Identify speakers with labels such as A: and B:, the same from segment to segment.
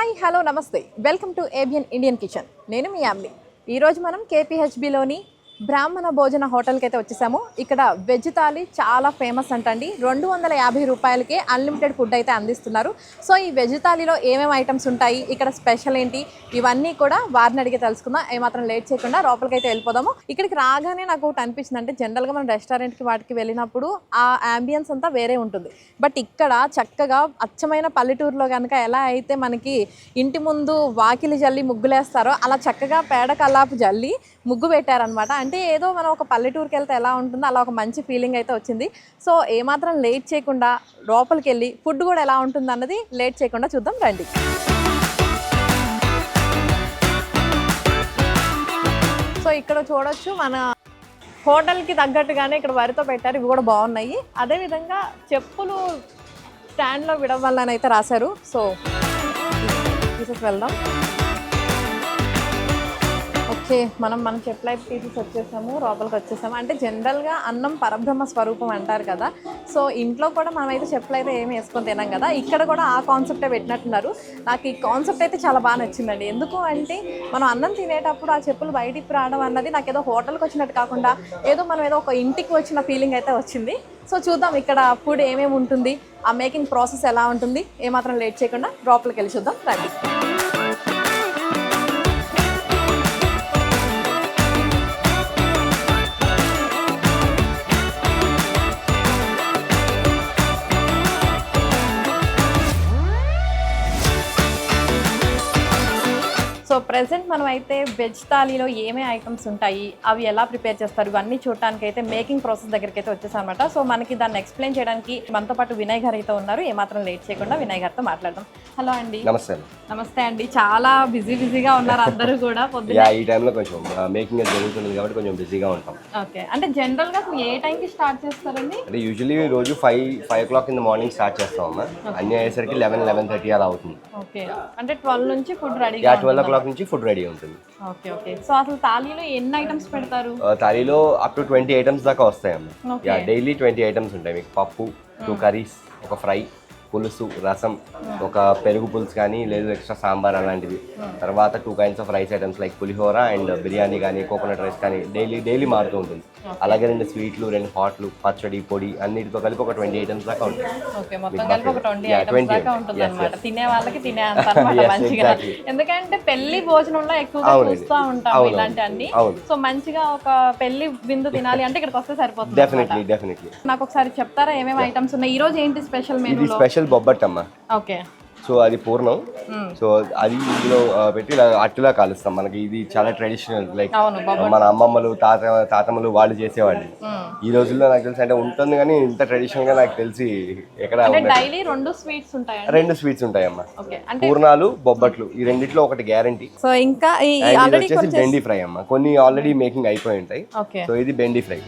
A: Hi hello నమస్తే welcome to ABN Indian kitchen. నేను మీ యామ్ని. ఈరోజు మనం కేపీహెచ్బిలోని బ్రాహ్మణ భోజన హోటల్కి అయితే వచ్చేసాము. ఇక్కడ వెజ్ థాలీ చాలా ఫేమస్ అంటండి. 250 రూపాయలకే అన్లిమిటెడ్ ఫుడ్ అయితే అందిస్తున్నారు. సో ఈ వెజ్ థాలీలో ఏమేమి ఐటమ్స్ ఉంటాయి, ఇక్కడ స్పెషల్ ఏంటి, ఇవన్నీ కూడా వారిని అడిగి తెలుసుకుందాం. ఏమాత్రం లేట్ చేయకుండా లోపలికి అయితే వెళ్ళిపోదాము. ఇక్కడికి రాగానే నాకు ఒకటి అనిపించింది, అంటే జనరల్గా మనం రెస్టారెంట్కి వాటికి వెళ్ళినప్పుడు ఆ అంబియన్స్ అంతా వేరే ఉంటుంది. బట్ ఇక్కడ చక్కగా అచ్చమైన పల్లెటూరులో కనుక ఎలా అయితే మనకి ఇంటి ముందు వాకిలి జల్లి ముగ్గులేస్తారో అలా చక్కగా పేడ కల్లాపు జల్లి ముగ్గు పెట్టారనమాట. అంటే ఏదో మనం ఒక పల్లెటూరుకి వెళ్తే ఎలా ఉంటుందో అలా ఒక మంచి ఫీలింగ్ అయితే వచ్చింది. సో ఏమాత్రం లేట్ చేయకుండా లోపలికి వెళ్ళి ఫుడ్ కూడా ఎలా ఉంటుంది అన్నది లేట్ చేయకుండా చూద్దాం రండి. సో ఇక్కడ చూడొచ్చు మన హోటల్కి తగ్గట్టుగానే ఇక్కడ వరితో పెట్టారు. ఇవి కూడా బాగున్నాయి. అదేవిధంగా చెప్పులు స్టాండ్లో విడవాలని అయితే రాశారు. సో తీసేసి వెళ్దాం. ఓకే, మన చెప్పులు అయితే తీసేసి వచ్చేసాము, లోపలికి వచ్చేసాము. అంటే జనరల్గా అన్నం పరబ్రహ్మ స్వరూపం అంటారు కదా. సో ఇంట్లో కూడా మనమైతే చెప్పులు అయితే ఏమి వేసుకొని తినాం కదా, ఇక్కడ కూడా ఆ కాన్సెప్టే పెట్టినట్టున్నారు. నాకు ఈ కాన్సెప్ట్ అయితే చాలా బాగా నచ్చిందండి. ఎందుకు అంటే మనం అన్నం తినేటప్పుడు ఆ చెప్పులు బయటికి రావడం అన్నది నాకు ఏదో హోటల్కి వచ్చినట్టు కాకుండా ఏదో మనం ఏదో ఒక ఇంటికి వచ్చిన ఫీలింగ్ అయితే వచ్చింది. సో చూద్దాం ఇక్కడ ఫుడ్ ఏమేమి ఉంటుంది, ఆ మేకింగ్ ప్రాసెస్ ఎలా ఉంటుంది. ఏమాత్రం లేట్ చేయకుండా లోపలికి వెళ్ళి చూద్దాం రండి. సో ప్రెసెంట్ మనం అయితే వెజ్ థాలీలో ఏమేమి ఐటమ్స్ ఉంటాయి, అవి ఎలా ప్రిపేర్ చేస్తారు, ఇవన్నీ చూడటానికి అయితే మేకింగ్ ప్రాసెస్ దగ్గరికి అయితే వచ్చేసాం అనమాట. సో మనకి దాన్ని ఎక్స్ప్లెయిన్ చేయడానికి మనతో పాటు వినయ్ గారు అయితే ఉన్నారు. ఏమాత్రం లేట్ చేయకుండా వినయ్ గారితో మాట్లాడదాం. హలో అండి. నమస్తే అండి. చాలా బిజీగా ఉన్నారు అందరూ కూడా. పొద్దున్న
B: ఈ టైంలో కొంచెం మేకింగ్ జరుగుతుంది కాబట్టి కొంచెం బిజీగా ఉంటాం.
A: ఓకే, అంటే జనరల్ గా ఏ టైంకి స్టార్ట్ చేస్తారండి?
B: అంటే యూజువల్లీ రోజు 5 o'clock in the morning start చేస్తాం అమ్మా. అన్ని అయ్యేసరికి 11:30 అలా అవుతుంది.
A: ఓకే, అంటే 12 నుంచి ఫుడ్ రెడీ.
B: 12 o'clock నుంచి ఫుడ్ రెడీ ఉంటుంది.
A: Okay okay. సో అసలు థాలీలో ఎన్ని ఐటమ్స్ పెడతారు?
B: థాలీలో అప్ టు 20 ఐటమ్స్ దాకా వస్తాయమ్మా. డైలీ 20 ఐటమ్స్ ఉంటాయి. మీకు పప్పు, 2 కర్రీస్, ఒక ఫ్రై, పులుసు, రసం, ఒక పెరుగు పులుసు కానీ లేదు ఎక్స్ట్రా సాంబార్ అలాంటివి. తర్వాత 2 kinds of rice items like pulihora and biryani కానీ కోకోనట్ రైస్ కానీ డైలీ మారుతూ ఉంటుంది. అలాగే 2 స్వీట్లు, 2 హాట్లు, పచ్చడి, పొడి అన్నిటితో కలిపి ఒక 20 ఐటమ్స్ దాకా ఉంటాయి.
A: తినే వాళ్ళకి తినే అంత మంచిగా. ఎందుకంటే పెళ్లి భోజనంలో ఎక్కువగా చూస్తూ ఉంటాం ఇలాంటి అన్ని. సో మంచిగా ఒక పెళ్లి విందు తినాలి అంటే ఇక్కడికి వస్తే సరిపోతుంది.
B: డెఫినెట్లీ.
A: నాకు ఒకసారి చెప్తారా ఏమేమి ఐటమ్స్ ఉన్నాయి? ఈ రోజు ఏంటి స్పెషల్ మెనూ?
B: స్పెషల్ బొబ్బట్టమ్మ.
A: ఓకే.
B: సో అది పూర్ణం. సో అది ఇందులో పెట్టి అట్టులా కాలుస్తాం. మనకి ఇది చాలా ట్రెడిషనల్. లైక్ మన అమ్మమ్మలు తాతమ్మలు వాళ్ళు చేసేవాళ్ళు. ఈ రోజుల్లో నాకు తెలిసి అంటే ఉంటుంది కానీ ఇంత ట్రెడిషనల్ గా నాకు తెలిసి ఎక్కడ.
A: 2
B: స్వీట్స్ ఉంటాయమ్మా. పూర్ణాలు, బొబ్బట్లు, ఈ రెండిట్లో ఒకటి గ్యారంటీ.
A: సో ఇంకా
B: వచ్చేసి బెండి ఫ్రై అమ్మా. కొన్ని ఆల్రెడీ మేకింగ్ అయిపోయి ఉంటాయి. సో ఇది బెండి ఫ్రై.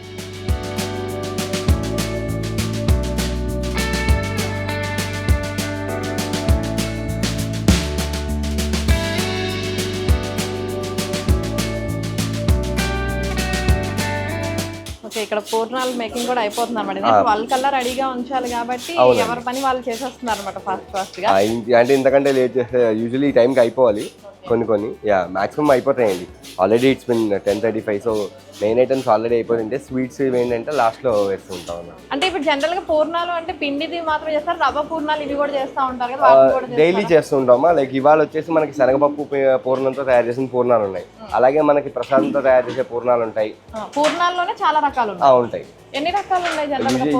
A: ఇక్కడ పూర్ణాలు మేకింగ్ కూడా అయిపోతుంది అనమాట. 12 కల్లా రెడీగా ఉంచాలి కాబట్టి ఎవరి పని వాళ్ళు చేసేస్తున్నారు అనమాట ఫాస్ట్ గా.
B: అంటే ఇంతకంటే లేట్ చేస్తే యూజువల్లీ ఈ టైంకి అయిపోవాలి. కొన్ని మాక్సిమం అయిపోతాయండి. Already it's been 10:35. So main items already అయిపోతుంటే స్వీట్స్ ఏంటంటే లాస్ట్ లో వేస్తూ ఉంటాం అన్నమాట.
A: అంటే ఇప్పుడు జనరల్ గా పూర్ణాలు అంటే పిండిది మాత్రం చేస్తారు, రవ్వ పూర్ణాలు ఇవి కూడా చేస్తూ ఉంటారు కదా?
B: డైలీ చేస్తూ ఉంటామా. లైక్ ఇవాళ వచ్చేసి మనకి శనగపప్పు పూర్ణంతో తయారు చేసిన పూర్ణాలు ఉన్నాయి. అలాగే మనకి ప్రసాదంతో తయారు చేసే పూర్ణాలు ఉంటాయి.
A: పూర్ణాల్లోనే చాలా రకాలు
B: ఉంటాయి.
A: ఎన్ని రకాలు ఉన్నాయి?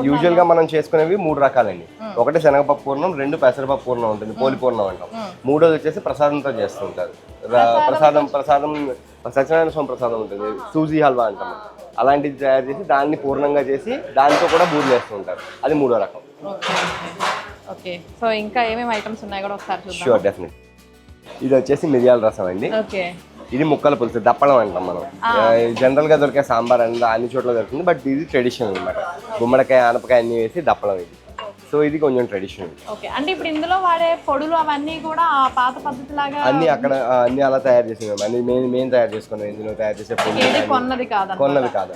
B: యూజువల్ గా మనం చేసుకునేవి 3 రకాలండి. ఒకటి శనగపప్పు పూర్ణం, 2 పెసరపప్పు పూర్ణం ఉంటుంది, పోలి పూర్ణం అంటాం. 3వది వచ్చేసి ప్రసాదంతో చేస్తుంటారు. ప్రసాదం సత్యనారాయణ స్వామి ప్రసాదం ఉంటుంది, సూజీ హల్వా అంటాం. అలాంటిది తయారు చేసి దాన్ని పూర్ణంగా చేసి దాంతో కూడా బూరెలు వేస్తూ ఉంటారు. అది 3వ రకం.
A: ఓకే. సో ఇంకా ఏమేమి ఐటమ్స్ ఉన్నాయి కూడా ఒకసారి చూద్దాం.
B: Sure, definite. ఇది వచ్చేసి మిరియాల రసం అండి.
A: ఓకే.
B: ఇది ముక్కల పులుసు, దప్పడం అంటాం మనం. జనరల్ గా దొరికే సాంబార్ అన్ని చోట్ల దొరుకుతుంది. బట్ ఇది ట్రెడిషనల్ అనమాట. గుమ్మడికాయ, ఆనపకాయ అన్ని వేసి దప్పడం ఇది. సో ఇది కొంచెం ట్రెడిషనల్.
A: ఓకే. అంటే ఇప్పుడు ఇందులో వాడే పొడులు అవన్నీ కూడా పాత పద్ధతి లాగా
B: అన్ని అక్కడ అన్ని అలా తయారు చేసినాం. అన్ని మేము తయారు చేసుకున్నాం. ఇందులో తయారు చేసే పొడులు కొన్నది కాదు.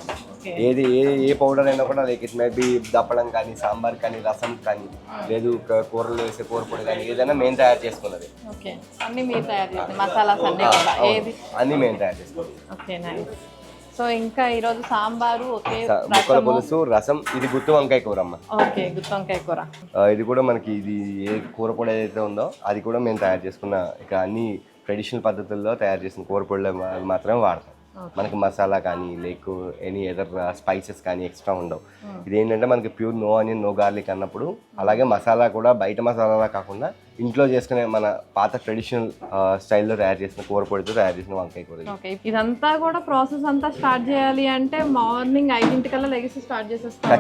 B: ఏది ఏ పౌడర్ అయినా కూడా లైక్ ఇట్ మే బి దప్పడం కానీ, సాంబార్ కానీ, రసం కానీ, లేదు కూరలు వేసే కూర పొడి కానీ, ఏదైనా మేము తయారు చేసుకున్నది.
A: ఓకే, అన్ని మీరు తయారు చేస్తారు మసాలాస్ అన్నీ కూడా, ఏది
B: అన్ని మేము తయారు చేసుకున్నాం.
A: Okay, nice. సో ఇంకా ఈరోజు సాంబారు, ఓకే,
B: ముక్కల పులుసు, రసం. ఇది గుత్తి వంకాయ కూర అమ్మ.
A: ఓకే, గుత్తి వంకాయ కూర.
B: ఇది కూడా మనకి ఇది ఏ కూర పొడి ఏదైతే ఉందో అది కూడా మేము తయారు చేసుకున్న, ఇక అన్ని ట్రెడిషనల్ పద్ధతుల్లో తయారు చేసిన కూర పొడిలో మాత్రమే వాడతాం. మనకి మసాలా కానీ లైక్ ఎనీ అదర్ స్పైసెస్ కానీ ఎక్స్ట్రా ఉండవు. ఇదేంటంటే మనకి pure no onion no garlic అన్నప్పుడు, అలాగే మసాలా కూడా బయట మసాలా కాకుండా ఇంట్లో చేసుకునే మన పాత ట్రెడిషనల్ స్టైల్లో తయారు చేసిన కూర పొడితో తయారు చేసిన వంకాయ కూర.
A: ఓకే, ఇదంతా కూడా ప్రాసెస్ అంతా స్టార్ట్ చేయాలి అంటే మార్నింగ్ 5 లెగిసి స్టార్ట్ చేసేస్తాం.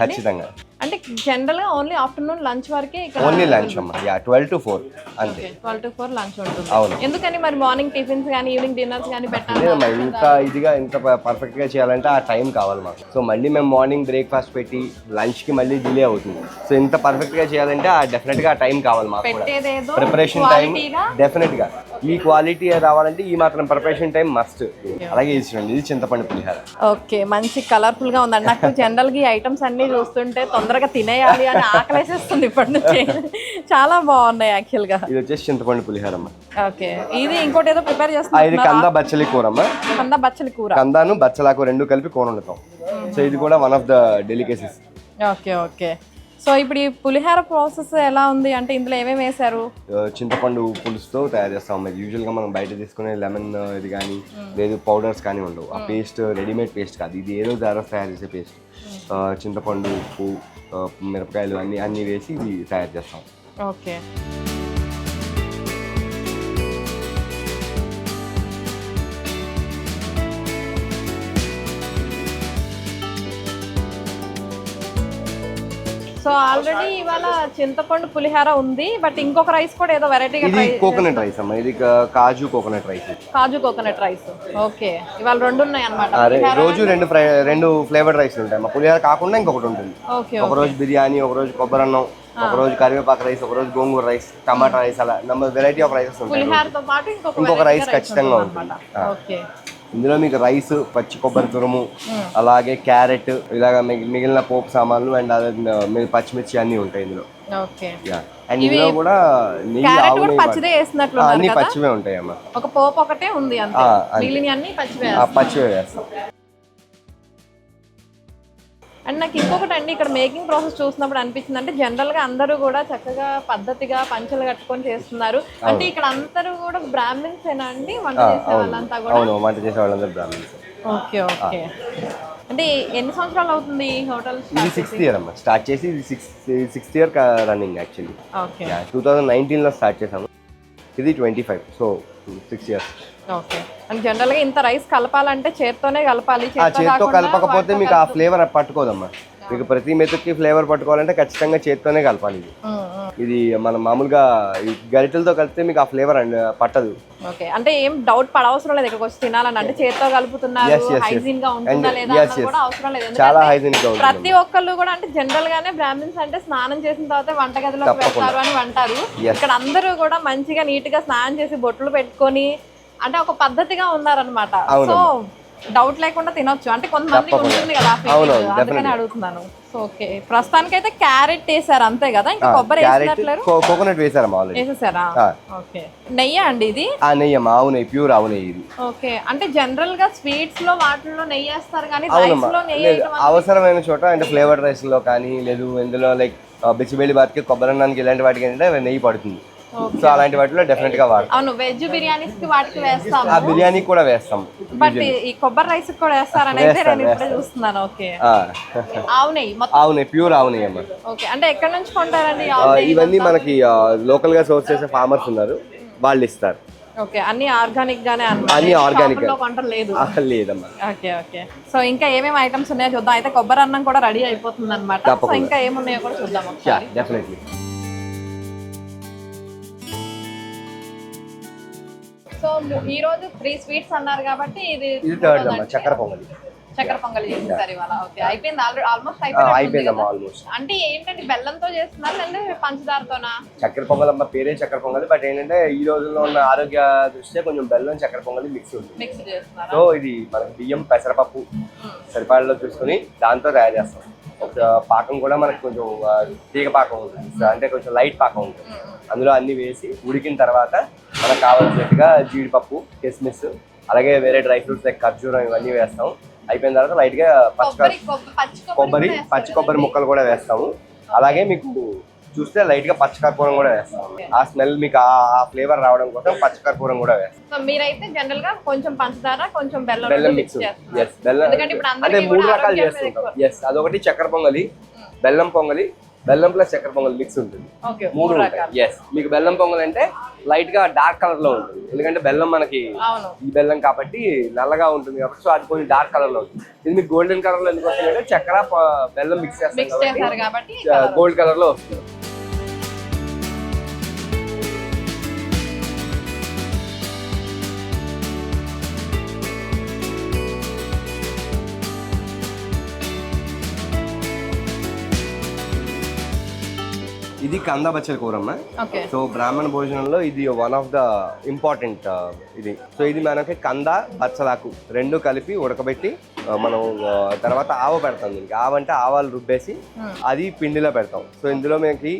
B: ఖచ్చితంగా.
A: అంటే జనరల్ గా ఓన్లీ ఆఫ్టర్నూన్ లంచ్ వరకే ఇక్కడ.
B: ఓన్లీ లంచ్ అమ్మా, 12 to 4 అంతే.
A: 12 to 4 లంచ్ ఉంటుంది.
B: అవును.
A: ఎందుకని మరి మార్నింగ్ టిఫిన్స్ కానీ ఈవినింగ్ డిన్నర్స్ కానీ పెట్టాలి?
B: ఇంత ఇదిగా ఇంత పర్ఫెక్ట్ గా చేయాలంటే ఆ టైం కావాలి మాకు. సో మళ్ళీ మేము మార్నింగ్ బ్రేక్ఫాస్ట్ పెట్టి లంచ్ కి మళ్ళీ డిలే అవుతుంది. సో ఇంత పర్ఫెక్ట్ గా చేయాలంటే డెఫినెట్ గా టైం కావాలి మాకు. ప్రిపరేషన్ టైం డెఫినెట్ గా ఈ క్వాలిటీ రావాలంటే ఈ మాత్రం ప్రిపరేషన్ టైం మస్ట్. అలాగే ఇది చింతపండు పులిహార.
A: ఓకే, మంచి కలర్ఫుల్ గా ఉందండి. నాకు జనరల్ గా ఈ ఐటమ్స్ అన్ని చూస్తుంటే తొందరగా తినేయాలి అని ఆకలేసేస్తుంది ఇప్పటి నుంచి. చాలా బాగున్నాయి యాక్చువల్ గా.
B: ఇది వచ్చేసి చింతపండు పులిహార అమ్మ.
A: ఓకే, ఇది ఇంకోటి ఏదో ప్రిపేర్ చేస్తున్నా.
B: ఇది కంద బచ్చలి కూర అమ్మ.
A: కంద బచ్చలి కూర.
B: కందాను బచ్చలాకు రెండు కలిపి కూర వండుతాం. సో ఇది కూడా one of the delicacies.
A: Okay okay. So ఇప్పుడు ఈ పులిహార ప్రాసెస్ ఎలా ఉంది అంటే ఇందులో ఏమేమి వేసారు?
B: చింతపండు పులుసుతో తయారు చేస్తాం. యూజువల్గా మనం బయట తీసుకునే లెమన్ ఇది కానీ లేదు పౌడర్స్ కానీ ఉండవు. ఆ పేస్ట్ రెడీమేడ్ పేస్ట్ కాదు, ఇది ఏదో తయారు చేసే పేస్ట్. చింతపండు, ఉప్పు, మిరపకాయలు అన్నీ వేసి ఇది తయారు చేస్తాం.
A: ఓకే. సో ఆల్రెడీ ఇవాళ చింతపండు పులిహార ఉంది, బట్ ఇంకొక రైస్ కూడా ఏదో వెరైటీగా.
B: ఇది కోకోనట్ రైస్ అమ్మా. ఇది కాజు కోకోనట్ రైస్.
A: కాజు కోకోనట్ రైస్. ఓకే, ఇవాళ రెండు ఉన్నాయి అన్నమాట.
B: రోజు రెండు ఫ్లేవర్డ్ రైస్ ఉంటాయి అమ్మా. పులిహార కాకుండా ఇంకొకటి ఉంటుంది. ఒక రోజు బిర్యానీ, ఒక రోజు కొబ్బరి అన్నం, ఒక రోజు కరివేపాకు రైస్, ఒక రోజు గోంగూర రైస్, టమాటా రైస్, అలా వెరైటీ ఆఫ్ రైసెస్ ఉంటాయి.
A: పులిహారతో పాటు
B: ఇంకొక రైస్ ఖచ్చితంగా ఉంటుంది.
A: ఓకే,
B: ఇందులో మీకు రైస్, పచ్చి కొబ్బరి తురుము, అలాగే క్యారెట్, ఇలాగ మిగిలిన పోపు సామాన్లు అండ్ అదే పచ్చిమిర్చి అన్ని ఉంటాయి ఇందులో. అండ్ ఇందులో కూడా నెయ్యి, ఆవు నెయ్యి, అన్ని పచ్చివే ఉంటాయి అమ్మా.
A: ఒక పోపు ఒకటే ఉంది అంతే, మిగిలిన అన్ని
B: పచ్చివే వేస్తాం.
A: అండ్ నాకు ఇంకొకటి అండి, ఇక్కడ మేకింగ్ ప్రాసెస్ చూసినప్పుడు అనిపించింది అంటే జనరల్ గా అందరూ కూడా చక్కగా పద్ధతిగా పంచలు కట్టుకొని చేస్తున్నారు. అంటే ఇక్కడ అందరూ కూడా బ్రాహ్మిన్స్ ఏనా అండి వంట చేసే వాళ్ళంతా కూడా?
B: అవును, వంట చేసే వాళ్ళందరూ బ్రాహ్మిన్స్.
A: Okay okay. అంటే ఎన్ని సంవత్సరాలు అవుతుంది ఈ హోటల్?
B: ఇది 6th year అమ్మా స్టార్ట్ చేసి. ఇది 6th year running actually.
A: Okay,
B: 2019లో స్టార్ట్ చేసాము. ఇది 25, so 6 years.
A: Okay. And general గా ఇంత రైస్ కలపాలంటే చేత్తోనే కలపాలి.
B: చేత్తో కలపకపోతే మీకు ఆ ఫ్లేవర్ పట్టుకోదమ్మా. మీకు ప్రతి మెతుక్కి ఫ్లేవర్ పట్టుకోవాలంటే ఖచ్చితంగా చేత్తోనే కలపాలి. ఇది మనం మామూలుగా గరిటెలతో కలిపితే మీకు ఆ ఫ్లేవర్ పట్టదు.
A: ఓకే, అంటే ఏం డౌట్ పడవసరం లేదు ఇక్కడికి వచ్చి తినాలని. అంటే చేత్తో కలుపుతున్నారు, హైజీన్ గా ఉంటుందా లేదా కూడా అవసరం లేదు.
B: చాలా హైజీన్ గా ఉంటుంది.
A: ప్రతి ఒక్కళ్ళు కూడా అంటే జనరల్ గానే బ్రాహ్మిన్స్ అంటే స్నానం చేసిన తర్వాత వంటగదిలోకి వెళ్తారు అని అంటారు. ఇక్కడ అందరూ కూడా మంచిగా నీట్ గా స్నానం చేసి బొట్లు పెట్టుకొని అంటే ఒక పద్ధతిగా ఉన్నారనమాట. సో డౌట్ లేకుండా తినొచ్చు. అంటే కొంతమంది ఉంటుంది కదా, అందుకని అడుగుతున్నాను. సో ఓకే, ప్రస్తుతానికి అయితే క్యారెట్ వేసారు అంతే కదా, ఇంకా కొబ్బరి వేసినట్లేరు?
B: కోకోనట్
A: వేసేసారా? ఓకే. నెయ్యి అండి ఇది?
B: నెయ్యి, ఆవు నెయ్యి, ప్యూర్ ఆవు నెయ్యి ఇది.
A: ఓకే, అంటే జనరల్ గా స్వీట్స్ లో వాటిల్లో నెయ్యి వేస్తారు కానీ రైస్ లో నెయ్యి
B: అవసరమైన చోట అంటే ఫ్లేవర్డ్ రైస్ లో కానీ లేదు ఇందులో లైక్ బిసిబేళి బాత్కి, కొబ్బరి అన్నానికి ఇలాంటి వాటికి ఏంటంటే నెయ్యి పడుతుంది. సో అలాంటి వాటిలో డెఫినెట్ గా వాడతాం.
A: అవును, వెజ్ బిర్యానీస్ కి వాటికి వేస్తాం,
B: ఆ బిర్యానీ కూడా వేస్తాం.
A: బట్ ఈ కొబ్బరి రైస్ కూడా వేస్తారని అయితే నేను ఇప్పుడే చూస్తున్నాను. ఓకే, ఆవు నెయ్యి,
B: ప్యూర్ ఆవు నెయ్యి అమ్మా.
A: ఓకే, అంటే ఎక్కడ నుంచి కొంటారండి?
B: ఇవన్నీ మనకి లోకల్ గా సోర్స్ చేసే ఫార్మర్స్ ఉన్నారు, వాళ్ళు ఇస్తారు.
A: ఓకే, అన్ని ఆర్గానిక్ గానే
B: అన్ని ఆర్గానిక్
A: లేదు?
B: లేదమ్మా.
A: Okay okay. సో ఇంకా ఏమేమి ఐటమ్స్ ఉన్నాయో చూద్దాం. అయితే కొబ్బరి అన్నం కూడా రెడీ అయిపోతుంది అనమాట. సో ఇంకా ఏమున్నాయో కూడా చూద్దాం ఒకసారి.
B: డెఫినెట్లీ.
A: సో ఈ రోజు 3 స్వీట్స్ అన్నారు కాబట్టి ఇది
B: థర్డ్ అమ్మా, చక్కెర పొంగలి.
A: చక్కెర పొంగల్ చేసేసారు ఇవాళ. ఓకే, అయిపోయింది ఆల్మోస్ట్
B: అయిపోయిందమ్మా ఆల్మోస్ట్.
A: అంటే ఏంటంటే బెల్లంతో చేస్తున్నారు లేదంటే పంచదారతోనా?
B: చక్కెర పొంగల్ అమ్మ పేరే చక్కెర పొంగల్, బట్ ఏంటంటే ఈ రోజుల్లో ఉన్న ఆరోగ్య దృష్ట్యా కొంచెం బెల్లం చక్కెర పొంగల్ మిక్స్ ఉంటుంది.
A: మిక్స్ చేస్తున్నారు.
B: సో ఇది మనకి బియ్యం పెసరపప్పు సరిపాడలో చూసుకుని దాంతో తయారు చేస్తాం. ఒక పాకం కూడా మనకి కొంచెం తీగ పాకం ఉంటుంది, అంటే కొంచెం లైట్ పాకం ఉంటుంది. అందులో అన్ని వేసి ఉడికిన తర్వాత మనకు కావాల్సినట్టుగా జీడిపప్పు, కిస్మిస్, అలాగే వేరే డ్రై ఫ్రూట్స్ లైక్ ఖర్జూరం ఇవన్నీ వేస్తాం. అయిపోయిన తర్వాత లైట్ గా పచ్చి కొబ్బరి ముక్కలు కూడా వేస్తాము. అలాగే మీకు చూస్తే లైట్ గా పచ్చకర్పూరం కూడా వేస్తాం. ఆ స్మెల్ మీకు ఆ ఫ్లేవర్ రావడం కోసం పచ్చకర్పూరం కూడా వేస్తాం.
A: సో మీరైతే జనరల్ గా కొంచెం పంచదార కొంచెం
B: బెల్లం మిక్స్. ఎస్, బెల్లం అంటే 3 రకాలు చేస్తుంటాం. ఎస్, అదొకటి చక్కెర పొంగలి, బెల్లం పొంగలి, బెల్లం ప్లస్ చక్కెర పొంగల్ మిక్స్ ఉంటుంది. 3 ఉంటాయి. ఎస్, మీకు బెల్లం పొంగల్ అంటే లైట్ గా డార్క్ కలర్ లో ఉంటుంది, ఎందుకంటే బెల్లం మనకి ఈ బెల్లం కాబట్టి నల్లగా ఉంటుంది కాబట్టి, సో అది కొంచెం డార్క్ కలర్ లో ఉంటుంది. ఇది మీకు గోల్డెన్ కలర్ లో ఎందుకు వస్తుంది అంటే చక్కెర బెల్లం మిక్స్ చేస్తారు కాబట్టి గోల్డ్ కలర్ లో వస్తుంది. ఇది కంద బచ్చల కూరమ్మ. సో బ్రాహ్మణ భోజనంలో ఇది వన్ ఆఫ్ ద ఇంపార్టెంట్ ఇది. సో ఇది మనకి కంద బచ్చలాకు రెండు కలిపి ఉడకబెట్టి మనం తర్వాత ఆవ పెడతాం. దీనికి ఆవ అంటే ఆవాలు రుబ్బేసి అది పిండిలో పెడతాం. సో ఇందులో మనకి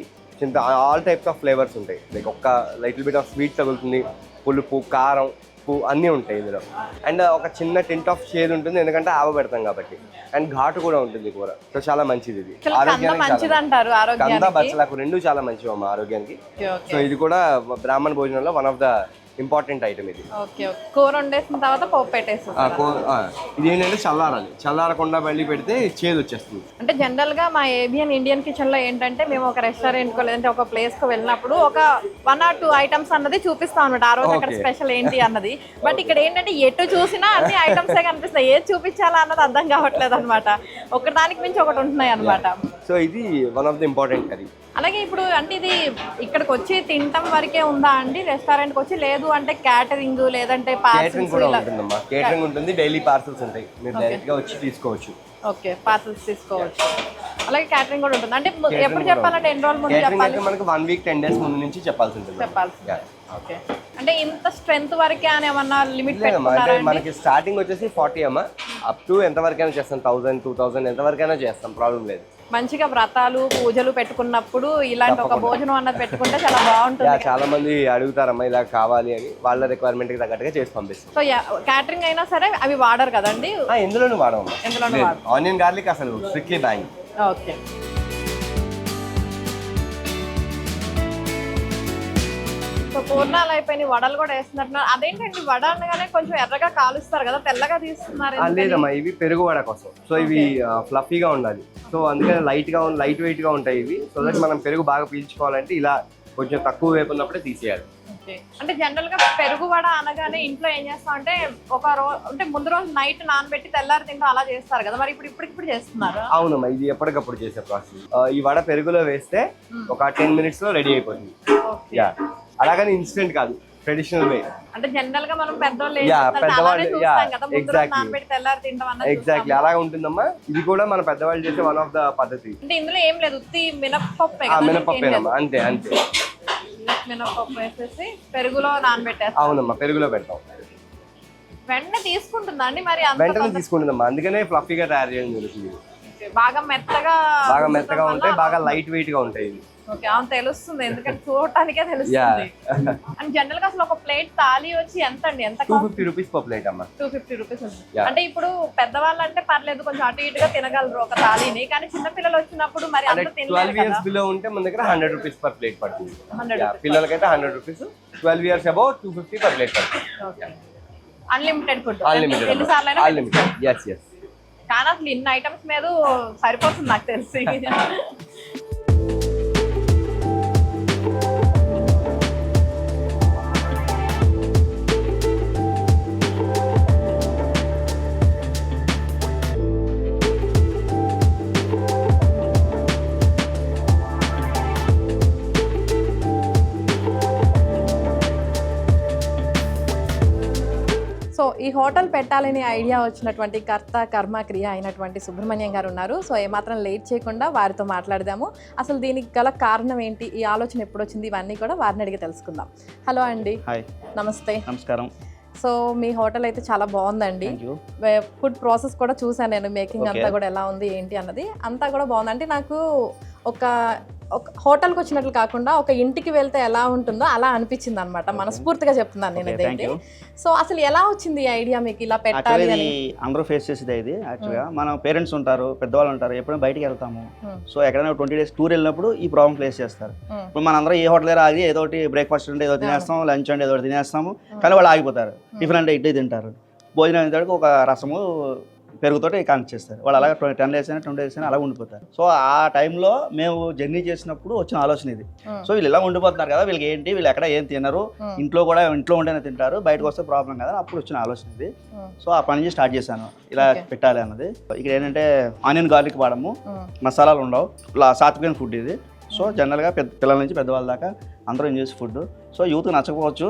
B: ఆల్ టైప్స్ ఆఫ్ ఫ్లేవర్స్ ఉంటాయి. లైక్ ఒక్క లిటిల్ బిట్ ఆఫ్ స్వీట్ తగులుతుంది, పులుపు, కారం, ఉప్పు అన్నీ ఉంటాయి ఇందులో. అండ్ ఒక చిన్న టింట్ ఆఫ్ షేడ్ ఉంటుంది, ఎందుకంటే ఆవ పెడతాం కాబట్టి. అండ్ ఘాటు కూడా ఉంటుంది కూర. సో చాలా మంచిది ఇది ఆరోగ్యానికి. కంద బచ్చలకు రెండు చాలా మంచివి అమ్మ ఆరోగ్యానికి. సో ఇది కూడా బ్రాహ్మణ భోజనంలో one of the important item ఇది.
A: కూర వండేసిన తర్వాత పోపు పెట్టేస్తాం.
B: ఇది ఏంటంటే చల్లారకుండా వెళ్ళి పెడితే చేదు వచ్చేస్తుంది.
A: అంటే జనరల్ గా మా ఏబిఎన్ ఇండియన్ కిచెన్ లో ఏంటంటే మేము ఒక రెస్టారెంట్ కో లేదంటే ఒక ప్లేస్ కు వెళ్ళినప్పుడు ఒక 1 or 2 ఐటమ్స్ అన్నది చూపిస్తాం అనమాట. ఆ రోజు అక్కడ స్పెషల్ ఏంటి అన్నది. బట్ ఇక్కడ ఏంటంటే ఎటు చూసినా అన్ని ఐటమ్స్ కనిపిస్తాయి, ఏది చూపించాలా అన్నది అర్థం కావట్లేదు అనమాట. ఒకదానికి మించి ఒకటి ఉంటున్నాయి అనమాట.
B: సో ఇది one of the important curry.
A: అలాగే ఇప్పుడు అంటే ఇది ఇక్కడికి వచ్చి తినటం వరకే ఉందా అండి రెస్టారెంట్కి వచ్చి? లేదు అంటే క్యాటరింగ్ లేదంటే
B: పార్సల్స్ కూడా ఉంటుందమ్మా. క్యాటరింగ్ ఉంటుంది, డైలీ పార్సల్స్ ఉంటాయి, మీరు డైరెక్ట్ గా వచ్చి తీసుకోవచ్చు.
A: ఓకే, పార్సల్స్ తీసుకోవచ్చు. అలాగే క్యాటరింగ్ కూడా ఉంటుంది. అంటే ఎప్పుడు చెప్పాలంటే ఎన్ని రోజుల ముందు చెప్పాలి?
B: మనకి 1 week 10 days ముందు నుంచి చెప్పాల్సి ఉంటుంది.
A: ఓకే, అంటే ఇంత స్ట్రెంత్ వరకే అని ఏమన్నా లిమిట్
B: అంటే మనకి స్టార్టింగ్ వచ్చేసి 40 అమ్మా, అప్ టు ఎంత వరకైనా చేస్తాం, 1000 2000 ఎంత వరకైనా చేస్తాం, ప్రాబ్లం లేదు.
A: మంచిగా వ్రతాలు పూజలు పెట్టుకున్నప్పుడు ఇలాంటి ఒక భోజనం అన్నది పెట్టుకుంటే చాలా బాగుంటుంది.
B: చాలా మంది అడుగుతారమ్మా ఇలా కావాలి అని, వాళ్ళ రిక్వైర్మెంట్ కి తగ్గట్టుగా చేసి పంపిస్తాం.
A: సో క్యాటరింగ్ అయినా సరే అవి వాడరు కదండి?
B: ఎందులోనూ వాడము. ఆనియన్ గార్లిక్ అసలు స్ట్రిక్ట్లీ బ్యాన్.
A: ఓకే, సో పూర్ణాలు అయిపోయినాయి, వడలు కూడా వేస్తున్నట్టున్నారు. అదేంటండి వడ అనగానే కొంచెం ఎర్రగా కాలుస్తారు కదా, తెల్లగా తీస్తున్నారు?
B: లేదమ్మా, ఇవి పెరుగు వడ కోసం. సో ఇవి ఫ్లఫీగా ఉండాలి. సో అందుకని లైట్ వెయిట్ గా ఉంటాయి ఇవి. సో దట్ మనం పెరుగు బాగా పీల్చుకోవాలంటే ఇలా కొంచెం తక్కువ వేపు ఉన్నప్పుడే తీసేయాలి.
A: అంటే జనరల్ గా పెరుగు వడ అనగానే ఇంట్లో ఏం చేస్తాం అంటే ఒక రోజు అంటే ముందు రోజు నైట్ నానబెట్టి తెల్లారి తింటూ అలా చేస్తారు కదా, మరి ఇప్పుడు చేస్తున్నారు?
B: అవునమ్మా, ఇది ఎప్పటికప్పుడు చేసే ప్రాసెస్. ఈ వడ పెరుగులో వేస్తే ఒక 10 minutes లో రెడీ అయిపోతుంది. అలాగని ఇన్స్టెంట్ కాదు, ట్రెడిషనల్ వే.
A: అంటే జనరల్ గా మనం పెద్దవాళ్ళు
B: ఎగ్జాక్ట్లీ అలాగే ఉంటుందమ్మా. ఇది కూడా మన పెద్దవాళ్ళు చేసే వన్ ఆఫ్ ద పద్ధతి.
A: అంటే ఇందులో ఏం లేదు, ఉత్తి
B: మినపప్పేనమ్మా, అంతే.
A: మినపప్పు వేసేసి పెరుగులో నానబెట్టేస్తాం.
B: అవునమ్మా, పెరుగులో పెడతాం.
A: వెంటనే తీసుకుంటుందా అండి? మరి
B: వెంటనే తీసుకుంటుందమ్మా, అందుకనే ఫ్లఫీగా తయారు చేయడం జరుగుతుంది.
A: బాగా మెత్తగా
B: ఉంటాయి, బాగా లైట్ వెయిట్ గా ఉంటాయి.
A: ఓకే, అవును తెలుస్తుంది, ఎందుకంటే చూడటానికే తెలుస్తుంది. అండ్ జనరల్ గా అసలు ఒక ప్లేట్ థాలీ వచ్చి ఎంత అండి? ఎంత?
B: 250 రూపీస్ పర్ ప్లేట్ అమ్మా.
A: 250 రూపీస్. అంటే ఇప్పుడు పెద్దవాళ్ళు అంటే పర్లేదు, కొంచెం అటు ఇటుగా తినగలరు ఒక థాలీని, కానీ చిన్న పిల్లలు వచ్చినప్పుడు మరి అంత తినలేరు.
B: 12 years బిలో ఉంటే మన దగ్గర 100 రూపీస్ పర్ ప్లేట్ పడుతుంది. పిల్లలకైతే 100 rupees, 12 years above 250 per plate పడుతుంది.
A: Unlimited food,
B: unlimited. yes
A: కానీ అసలు ఇన్ని ఐటమ్స్ మీద సరిపోతుంది నాకు తెలిసి. సో సో ఈ హోటల్ పెట్టాలని ఐడియా వచ్చినటువంటి కర్త కర్మ క్రియ అయినటువంటి సుబ్రహ్మణ్యం గారు ఉన్నారు. సో ఏమాత్రం లేట్ చేయకుండా వారితో మాట్లాడదాము. అసలు దీనికి గల కారణం ఏంటి, ఈ ఆలోచన ఎప్పుడు వచ్చింది, ఇవన్నీ కూడా వారిని అడిగి తెలుసుకుందాం. హలో అండి.
C: హాయ్.
A: నమస్తే.
C: నమస్కారం.
A: సో మీ హోటల్ అయితే చాలా బాగుందండి. ఫుడ్ ప్రాసెస్ కూడా చూసాను నేను, మేకింగ్ అంతా కూడా ఎలా ఉంది ఏంటి అన్నది అంతా కూడా బాగుంది. అంటే నాకు ఒక హోటల్కి వచ్చినట్లు కాకుండా ఒక ఇంటికి వెళ్తే ఎలా ఉంటుందో అలా అనిపించింది అనమాట. మనస్ఫూర్తిగా చెప్తున్నాను నేను ఇదైతే. సో అసలు ఎలా వచ్చింది ఈ ఐడియా మీకు ఇలా పెట్టాలి అని?
C: అందరూ ఫేస్ చేసేది ఇది యాక్చువల్గా. మన పేరెంట్స్ ఉంటారు, పెద్దవాళ్ళు ఉంటారు, ఎప్పుడైనా బయటికి వెళ్తాము. సో ఎక్కడైనా 20 days టూర్ వెళ్ళినప్పుడు ఈ ప్రాబ్లం ఫేస్ చేస్తారు. ఇప్పుడు మనందరం ఏ హోటల్ దగ్గర ఆగి ఏదో ఒకటి బ్రేక్ఫాస్ట్ అంటే ఏదో తినేస్తాం, లంచ్ అంటే ఏదో ఒకటి తినేస్తాము, కానీ వాళ్ళు ఆగిపోతారు. టిఫిన్ అంటే ఇడ్లీ తింటారు, భోజనం తింటాడు ఒక రసము పెరుగుతోటి కనెక్ట్ చేస్తారు. వాళ్ళు అలాగే 10 days అయినా 20 days అయినా అలా ఉండిపోతారు. సో ఆ టైంలో మేము జర్నీ చేసినప్పుడు వచ్చిన ఆలోచన ఇది. సో వీళ్ళు ఇలా ఉండిపోతున్నారు కదా, వీళ్ళకి ఏంటి, వీళ్ళు ఎక్కడ ఏం తినరు, ఇంట్లో ఉంటేనే తింటారు, బయటకు వస్తే ప్రాబ్లం కదా, అప్పుడు వచ్చిన ఆలోచన ఇది. సో ఆ పని స్టార్ట్ చేశాను, ఇలా పెట్టాలి అన్నది. ఇక్కడ ఏంటంటే ఆనియన్ గార్లిక్ వాడము, మసాలాలు ఉండవు, సాత్వికమైన ఫుడ్ ఇది. సో జనరల్గా పిల్లల నుంచి పెద్దవాళ్ళ దాకా అందరూ ఎంజాయ్ చేసే ఫుడ్. సో యూత్ నచ్చకపోవచ్చు,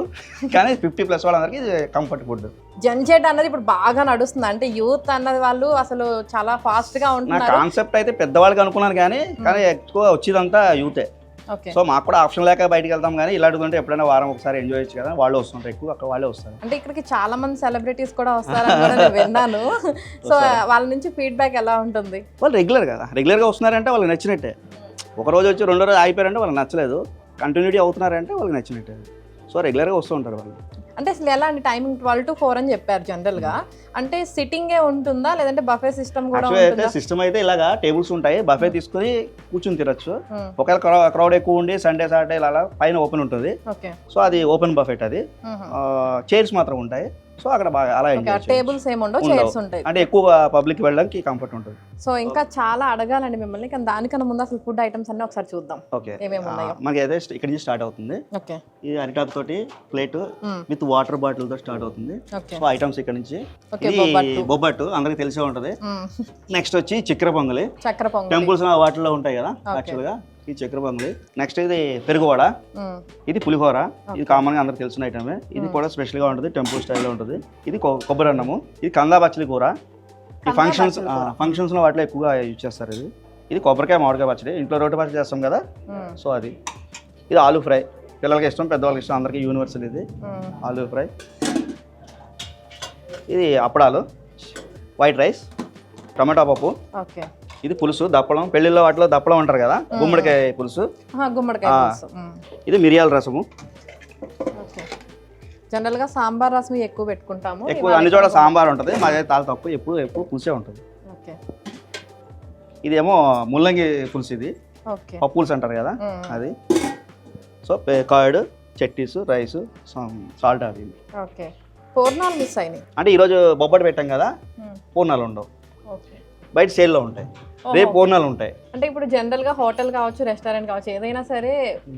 C: కానీ 50+ వాళ్ళందరికీ కంఫర్ట్ ఫుడ్.
A: జెన్జెట్ అన్నది ఇప్పుడు బాగా నడుస్తుంది. అంటే యూత్ అన్నది వాళ్ళు అసలు చాలా ఫాస్ట్ గా ఉంటున్నారు.
C: నా కాన్సెప్ట్ అయితే పెద్దవాళ్ళకి అనుకున్నాను, కానీ ఎక్కువ వచ్చేదంతా యూతే. సో మాకు కూడా ఆప్షన్ లేక బయటికి వెళ్తాం, కానీ ఇలాంటిదంటే ఎప్పుడైనా వారం ఒకసారి ఎంజాయ్ చేయొచ్చు కదా, వాళ్ళు వస్తుంటారు ఎక్కువ, అక్కడ వాళ్ళే వస్తారు.
A: అంటే ఇక్కడికి చాలా మంది సెలబ్రిటీస్ కూడా వస్తారని కూడా నేను విన్నాను. సో వాళ్ళ నుంచి ఫీడ్బ్యాక్ ఎలా ఉంటుంది?
C: వాళ్ళు రెగ్యులర్గా వస్తున్నారంటే వాళ్ళకి నచ్చినట్టే. ఒక రోజు వచ్చి 2వ రోజు ఆగిపోయారంటే వాళ్ళకి నచ్చలేదు, కంటిన్యూటీ అవుతున్నారంటే వాళ్ళకి నచ్చినట్టే. సో రెగ్యులర్గా వస్తూ ఉంటారు వాళ్ళు.
A: అంటే అసలు ఎలా అండి, టైమింగ్ 12 to 4 అని చెప్పారు జనరల్గా. అంటే సిట్టింగే ఉంటుందా లేదంటే బఫే సిస్టమ్ కూడా ఉంటుందా?
C: సిస్టమ్ అయితే ఇలాగా టేబుల్స్ ఉంటాయి, బఫే తీసుకుని కూర్చుని తినచ్చు. ఒకవేళ క్రౌడ్ ఎక్కువ ఉండి సండే సాటర్డే ఇలా పైన ఓపెన్ ఉంటుంది. సో అది ఓపెన్ బఫెట్, అది చైర్స్ మాత్రం ఉంటాయి. సో అక్కడ బాగా అలా
A: టేబుల్స్ ఏముండవు, చైర్స్ ఉంటాయి.
C: అంటే ఎక్కువ పబ్లిక్ వెళ్ళడానికి కంఫర్ట్ ఉంటుంది.
A: సో ఇంకా చాలా అడగాలండి మిమ్మల్ని, కానీ దానికన్నా ముందు అసలు ఫుడ్ ఐటమ్స్ అన్ని ఒకసారి చూద్దాం.
C: ఓకే,
A: ఏమేమి ఉన్నాయో.
C: మనకి అయితే ఇక్కడ నుంచి స్టార్ట్ అవుతుంది.
A: ఓకే,
C: ఈ అరిటాప్ తోటి ప్లేట్ విత్ వాటర్ బాటిల్ తో స్టార్ట్ అవుతుంది. సో ఐటమ్స్ ఇక్కడ నుంచి బొబ్బట్టు అందరికి తెలిసే ఉంటది. నెక్స్ట్ వచ్చి చక్కెర పొంగలి, టెంపుల్స్ వాటిల్లో ఉంటాయి కదా యాక్చువల్ గా, ఈ చక్కెర పొంగలి. నెక్స్ట్ ఇది పెరుగువడ, ఇది పులిహోర, ఇది కామన్ గా అందరికి తెలిసిన ఐటమే. ఇది కూడా స్పెషల్ గా ఉంటుంది, టెంపుల్ స్టైల్లో ఉంటుంది. ఇది కొబ్బరి అన్నము, ఇది కందా పచ్చడి కూర. ఈ ఫంక్షన్స్ లో వాటిలో ఎక్కువగా యూజ్ చేస్తారు. ఇది కొబ్బరికాయ మామిడికాయ పచ్చడి, ఇంట్లో రోటి పచ్చడి చేస్తాం కదా. సో అది. ఇది ఆలూ ఫ్రై, పిల్లలకి ఇష్టం, పెద్దవాళ్ళకి ఇష్టం, అందరికీ యూనివర్సల్ ఇది ఆలూ ఫ్రై. ఇది అప్పడాలు, వైట్ రైస్, టమాటా పప్పు. ఇది పులుసు, దప్పడం, పెళ్లిళ్ళలో వాటిలో దప్పడం అంటారు కదా, గుమ్మడికాయ పులుసు. ఇది మిరియాల రసము.
A: జనరల్ గా సాంబార్ రసం ఎక్కువ పెట్టుకుంటాము,
C: ఎక్కువ అన్ని చోట్ల సాంబార్ ఉంటుంది, మాదే తాళ తప్పు, ఎప్పుడు పులుసే ఉంటుంది. ఇదేమో ముల్లంగి పులుసు, ఇది పప్పు పులుసు అంటారు కదా అది. So curd, chutneys, rice, salt అవి.
A: పూర్ణాలు మిస్ అయినాయి.
C: అంటే ఈరోజు బొబ్బట్టు పెట్టాం కదా, పూర్ణాలు ఉండవు, బయట సేల్లో ఉంటాయి, రేపు పూర్ణాలు ఉంటాయి.
A: అంటే ఇప్పుడు జనరల్ గా హోటల్ కావచ్చు, రెస్టారెంట్ కావచ్చు, ఏదైనా సరే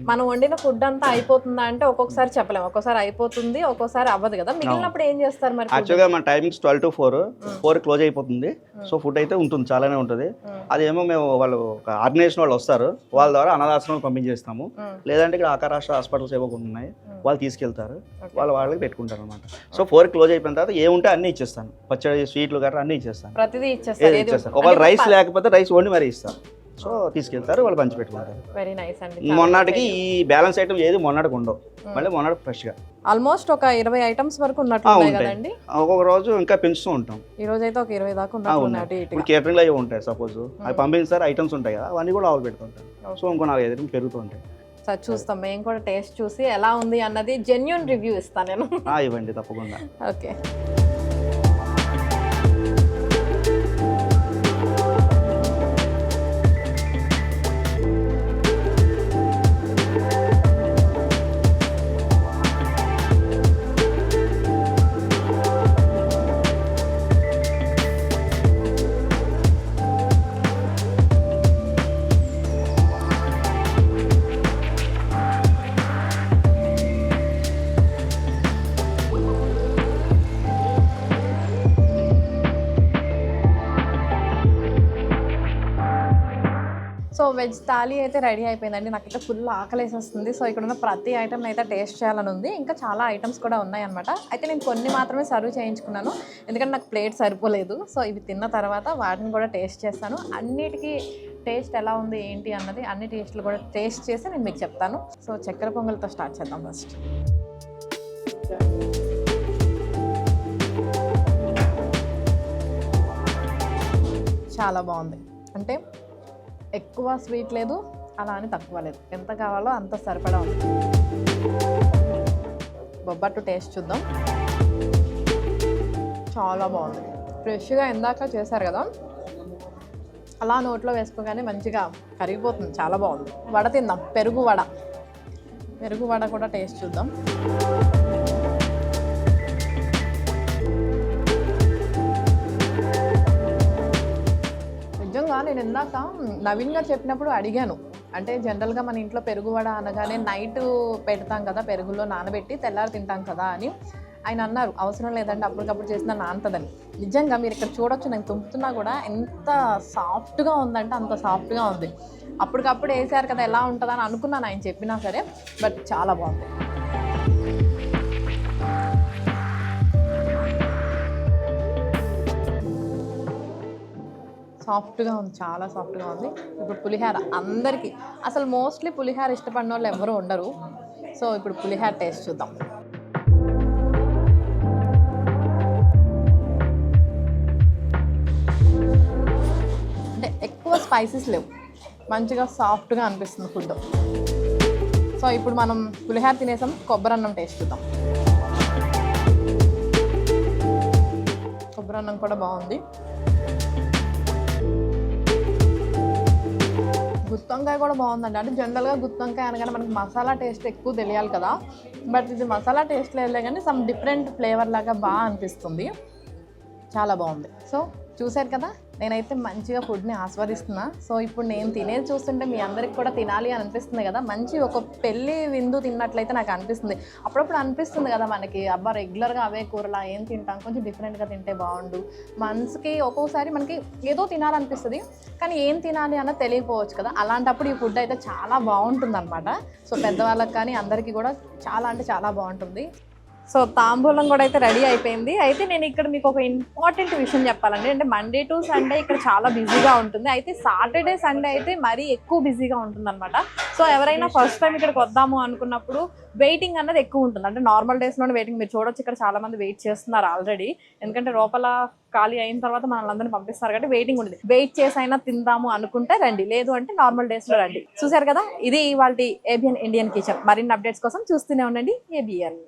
A: మనం వండిన ఫుడ్ అంతా అయిపోతుందా అంటే ఒక్కొక్కసారి చెప్పలేము, ఒక్కోసారి అయిపోతుంది, ఒక్కోసారి అవ్వదు కదా. మిగిలినప్పుడు ఏం చేస్తారు మరి?
C: యాక్చువల్గా మన టైమింగ్స్ 12 to 4 క్లోజ్ అయిపోతుంది. సో ఫుడ్ అయితే ఉంటుంది, చాలానే ఉంటుంది. అదేమో మేము వాళ్ళు ఒక ఆర్గనైజేషన్ వాళ్ళు వస్తారు, వాళ్ళ ద్వారా అనాథాశ్రమాలు పంపించేస్తాము. లేదంటే ఇక్కడ ఆకారాష్ట్ర హాస్పిటల్స్ ఏవో ఉన్నాయి, వాళ్ళు తీసుకెళ్తారు, వాళ్ళకి పెట్టుకుంటారు అనమాట. సో 4 క్లోజ్ అయిపోయిన తర్వాత ఏముంటే అన్ని ఇచ్చేస్తాను, పచ్చడి, స్వీట్లు గట్రా అన్ని ఇచ్చేస్తాను,
A: ప్రతిదీ ఇచ్చేస్తాను.
C: ఒకవేళ రైస్ లేకపోతే రైస్ వండి మరీ ఇస్తాను. సో తీసుకెళ్తారు, వాళ్ళు పంచి పెట్టుకుంటారు.
A: వెరీ నైస్ అండి.
C: మొన్నటికి ఈ బ్యాలెన్స్ ఐటమ్ ఏది మొన్నటికి ఉండవు, మళ్ళీ మొన్నటి ఫ్రెష్గా
A: ఆల్మోస్ట్ ఒక 20 ఐటమ్స్ వరకు ఉన్నట్టు కదండి.
C: ఒక్కొక్క రోజు ఇంకా పెంచుతూ ఉంటాం.
A: ఈ రోజు అయితే ఒక 20 దాకా ఉన్నట్టు.
C: ఇప్పుడు కేటరింగ్ అవి ఉంటాయి, సపోజ్ అవి పంపించారు ఐటమ్స్ ఉంటాయి కదా, అవన్నీ కూడా ఆవులు పెడుతుంటాం. సో ఇంకో 4 ఐటమ్స్ పెరుగుతూ ఉంటాయి.
A: సార్ చూస్తాం, మేము కూడా టేస్ట్ చూసి ఎలా ఉంది అన్నది జెన్యూన్ రివ్యూ ఇస్తాను నేను.
C: ఇవ్వండి తప్పకుండా.
A: ఓకే. వెజ్ థాలీ అయితే రెడీ అయిపోయిందండి. నాకైతే ఫుల్ ఆకలేసేస్తుంది. సో ఇక్కడ ఉన్న ప్రతి ఐటమ్ అయితే టేస్ట్ చేయాలని ఉంది. ఇంకా చాలా ఐటమ్స్ కూడా ఉన్నాయన్నమాట. అయితే నేను కొన్ని మాత్రమే సర్వ్ చేయించుకున్నాను, ఎందుకంటే నాకు ప్లేట్ సరిపోలేదు. సో ఇవి తిన్న తర్వాత వాటిని కూడా టేస్ట్ చేస్తాను. అన్నిటికీ టేస్ట్ ఎలా ఉంది ఏంటి అన్నది అన్ని టేస్ట్లు కూడా టేస్ట్ చేసి నేను మీకు చెప్తాను. సో చక్కెర పొంగల్తో స్టార్ట్ చేద్దాం ఫస్ట్. చాలా బాగుంది. అంటే ఎక్కువ స్వీట్ లేదు, అలా అని తక్కువ లేదు, ఎంత కావాలో అంత సరిపడా ఉంది. బొబ్బట్టు టేస్ట్ చూద్దాం. చాలా బాగుంది. ఫ్రెష్గా ఇందాక చేశారు కదా, అలా నోట్లో వేసుకోగానే మంచిగా కరిగిపోతుంది. చాలా బాగుంది. వడ తిందాం. పెరుగు వడ కూడా టేస్ట్ చూద్దాం. నిజంగా నేను ఇందాక నవీన్గా చెప్పినప్పుడు అడిగాను, అంటే జనరల్గా మన ఇంట్లో పెరుగు వడ అనగానే నైట్ పెడతాం కదా, పెరుగులో నానబెట్టి తెల్లారి తింటాం కదా అని ఆయన అన్నారు. అవసరం లేదంటే అప్పటికప్పుడు చేసిన నానుతుందని. నిజంగా మీరు ఇక్కడ చూడొచ్చు, నేను తుంపుతున్నా కూడా ఎంత సాఫ్ట్గా ఉందంటే అంత సాఫ్ట్గా ఉంది. అప్పటికప్పుడు వేసారు కదా, ఎలా ఉంటుందని అనుకున్నాను ఆయన చెప్పినా సరే, బట్ చాలా బాగుంది. సాఫ్ట్గా ఉంది, చాలా సాఫ్ట్గా ఉంది. ఇప్పుడు పులిహార అందరికీ, అసలు మోస్ట్లీ పులిహార ఇష్టపడిన వాళ్ళు ఎవరు ఉండరు. సో ఇప్పుడు పులిహార టేస్ట్ చూద్దాం. అంటే ఎక్కువ స్పైసెస్ లేవు, మంచిగా సాఫ్ట్గా అనిపిస్తుంది ఫుడ్. సో ఇప్పుడు మనం పులిహార తినేసాం, కొబ్బరన్నం టేస్ట్ చూద్దాం. కొబ్బరన్నం కూడా బాగుంది. గుత్తొంకాయ కూడా బాగుందండి. అంటే జనరల్గా గుత్తొంకాయ అనగానే మనకి మసాలా టేస్ట్ ఎక్కువ తెలియాలి కదా, బట్ ఇది మసాలా టేస్ట్ లేదు కానీ సమ్ డిఫరెంట్ ఫ్లేవర్ లాగా బాగా అనిపిస్తుంది. చాలా బాగుంది. సో చూసారు కదా, నేనైతే మంచిగా ఫుడ్ని ఆస్వాదిస్తున్నా. సో ఇప్పుడు నేను తినేది చూస్తుంటే మీ అందరికి కూడా తినాలి అని అనిపిస్తుంది కదా. మంచి ఒక పెళ్ళి విందు తిన్నట్లయితే నాకు అనిపిస్తుంది. అప్పుడప్పుడు అనిపిస్తుంది కదా మనకి, అబ్బా రెగ్యులర్గా అవే కూరలా ఏం తింటాం, కొంచెం డిఫరెంట్గా తింటే బాగుండు. మనసుకి ఒక్కోసారి మనకి ఏదో తినాలనిపిస్తుంది, కానీ ఏం తినాలి అన్నది తెలియకపోవచ్చు కదా. అలాంటప్పుడు ఈ ఫుడ్ అయితే చాలా బాగుంటుంది అనమాట. సో పెద్దవాళ్ళకి కానీ అందరికీ కూడా చాలా అంటే చాలా బాగుంటుంది. సో తాంబూలం కూడా అయితే రెడీ అయిపోయింది. అయితే నేను ఇక్కడ మీకు ఒక ఇంపార్టెంట్ విషయం చెప్పాలండి. అంటే మండే టు సండే ఇక్కడ చాలా బిజీగా ఉంటుంది. అయితే సాటర్డే సండే అయితే మరీ ఎక్కువ బిజీగా ఉంటుంది అనమాట. సో ఎవరైనా ఫస్ట్ టైం ఇక్కడికి వద్దాము అనుకున్నప్పుడు వెయిటింగ్ అన్నది ఎక్కువ ఉంటుంది. అంటే నార్మల్ డేస్లోనే వెయిటింగ్, మీరు చూడొచ్చు ఇక్కడ చాలా మంది వెయిట్ చేస్తున్నారు ఆల్రెడీ. ఎందుకంటే లోపల ఖాళీ అయిన తర్వాత మనల్ని పంపిస్తారు కాబట్టి వెయిటింగ్ ఉంటుంది. వెయిట్ చేసి అయినా తిందాము అనుకుంటే రండి, లేదు అంటే నార్మల్ డేస్లో రండి. చూసారు కదా, ఇది ఇవాళ ఏబిఎన్ ఇండియన్ కిచెన్. మరిన్ని అప్డేట్స్ కోసం చూస్తూనే ఉండండి ఏబిఎన్.